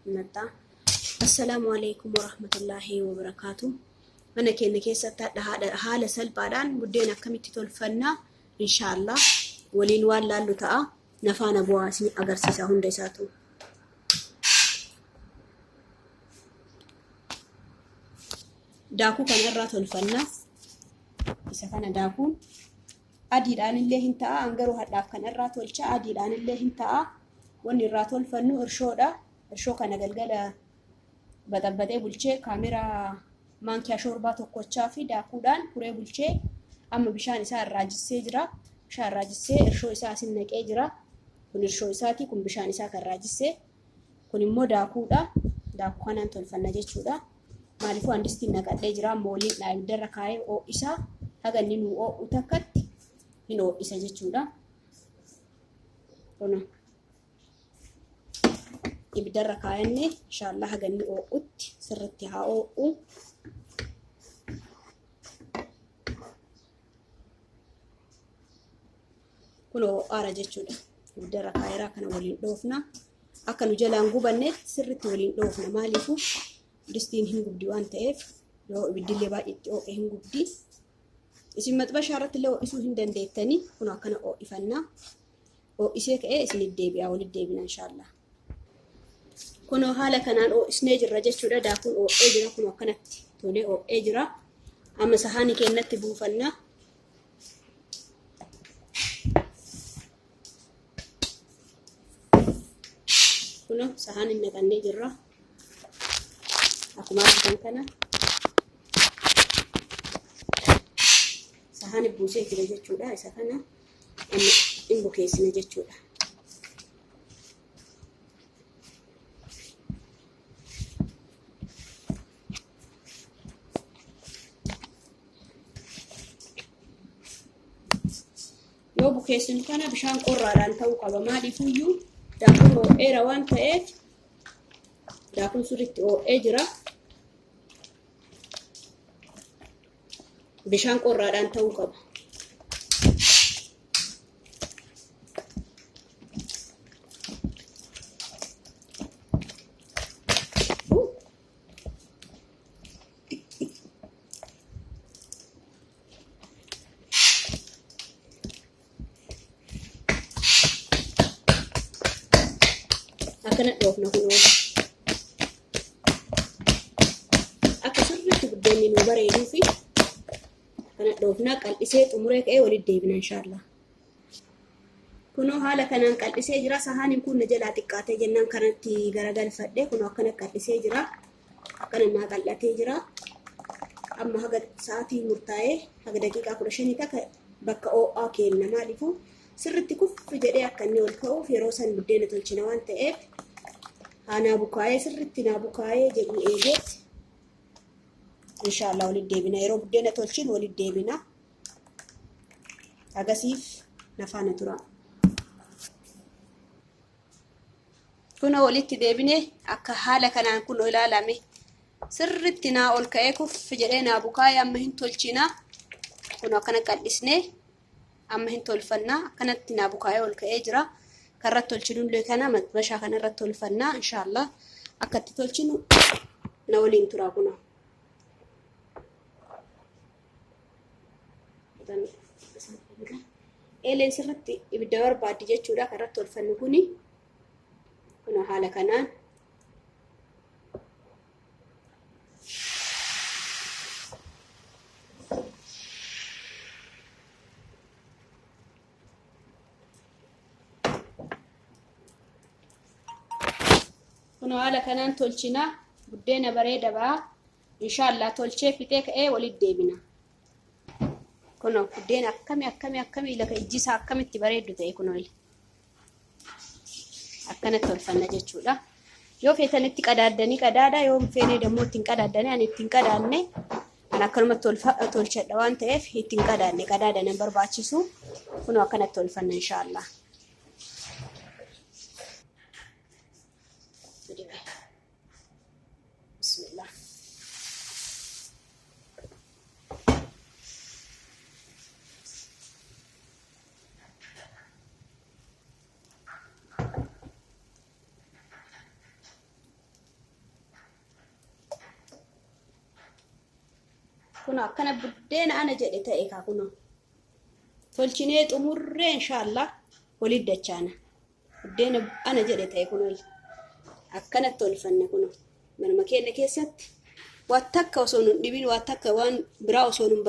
متى. السلام عليكم ورحمة الله وبركاته. أنا كأني كيسة هذا حالة سلبان بدينا كم تتولفنا إن شاء الله ولين ولا لطاء نفانا بواسي أجرسيسا هندساتو. داكو كان الرات الفنا إذا كان داكو أدي الآن اللي هنتا أنجرو هذا كان الرات والشا أدي الآن اللي هنتا وني الرات الفنو إرشودا إرشو كان جلجلا بدأ بولشة كاميرا مانكيا شوربات وكوتشا في داكودان كوري بولشة أما بشان إسار راجس سجرا بشان راجس إرشو إسا سنك إجرا كن إرشو إساتي كن بشان إسا كراجس كن مو داكودا داكو كان أنتو الفنا جتشودا maalifu andistiin naqadhee jira moolii ibiddarra kaayee oo'isa haga inni nu oo'u takkatti hin oo'isa jechuudha. Kun ibiddarra kaayannee inshallah haga inni oo'utti sirriitti haa oo'u. Kun oo'aara jechuudha. Ibiddarra kaayeraa kana waliin dhoofna. Akka nu jalaan gubannetti sirriitti waliin dhoofna maalifu distiin hin gubdi waan ta'eef yoo ibiddillee baay'eetti oo'e hin gubdi. Isin maxbashaa irratti illee oo'isuu hin dandeettanii kun akkana oo'ifannaa. Oo'isee ka'ee isin deebi'aa walitti deebina inshallah. Kun haala kanaan oo'isnee jirra jechuudha. Daakuun oo'ee jira kun akkanatti tolee oo'ee jira. Amma sahaanii keenyatti buufannaa. Kun sahaanii naqannee jirra. Akkuma argitan kana sahaani buusee jira jechuudha. Isa kana hin bukeessine jechuudha. Yoo bukeessinu kana bishaan qorraadhaan ta'uu qaba. Maaliifuyyuu daakuun oo'eera waan ta'eef daakuun sirriitti oo'ee jira. Bishaan qorraadhaan ta'uu qaba. Akkana dhoofna kunoo. Akka sirriitti buddeenni nu bareeduu fi kana dhoofna qal'isee xumuree ka'ee walitti deebina inshallah. Kunoo haala kanaan qal'isee jira. Sahaaniin kun na jalaa xiqqaatee jennaan kanatti garagalfadhee kunoo akkana qal'isee jira. Akkana naa qal'atee jira. Amma haga sa'aatii murtaa'ee haga daqiiqaa 15 takka bakka oo'aa kenna. Maaliifuu sirriitti kuffi jedhee akka inni ol ka'uuf yeroo san buddeena tolchina waan ta'eef haanaa bukaayee sirriitti naa bukaayee jedhu eegeetti inshallah walitti deebina. Yeroo buddeena tolchin walitti deebina. Agasiif nafaana tura. Kun walitti deebine akka haala kanaan kun ilaalame sirriitti naa ol ka'ee kuffi jedhee naa bukaayee amma hin tolchina. Kun akkana qal'isnee amma hin tolfannaa. Akkanatti naa bukaayee ol ka'ee jira. Karratti tolchinullee kana maxbashaa kanarratti tolfannaa inshallah. Akkatti tolchinu na waliin tura kuna. Eeleen sirriitti ibidda barbaaddi jechuudha. Karratti tolfannu kuni kun haala kanaan haala kanaan tolchina. Buddeena bareeda ba'a inshallah. Tolchee fixee ka'ee walitti deebina. Kun buddeena akkami laka ijjisaa akkamitti bareeddu ta'e kunoo akkanatti tolfanna jechuudha. Yoo feetanitti qadaaddanii qadaada, yoo feene dammoo ittiin qadaaddanii ani ittiin qadaanne an akkanumatti tolchadha waan ta'eef ittiin qadaanne qadaadana barbaachisu. Kunoo akkanatti tolfanna inshallah. Bismillah. Kun akkana buddeena ana jedhe ta'e kaa kuno. Tolchinee xumurree inshallah waliin dachaana. Buddeena ana jedhe ta'e kuno. Akkana tolfanne kuno. Manuma keenya keessatti waan takka osoo nun dhibin waan takka waan biraa osoo nun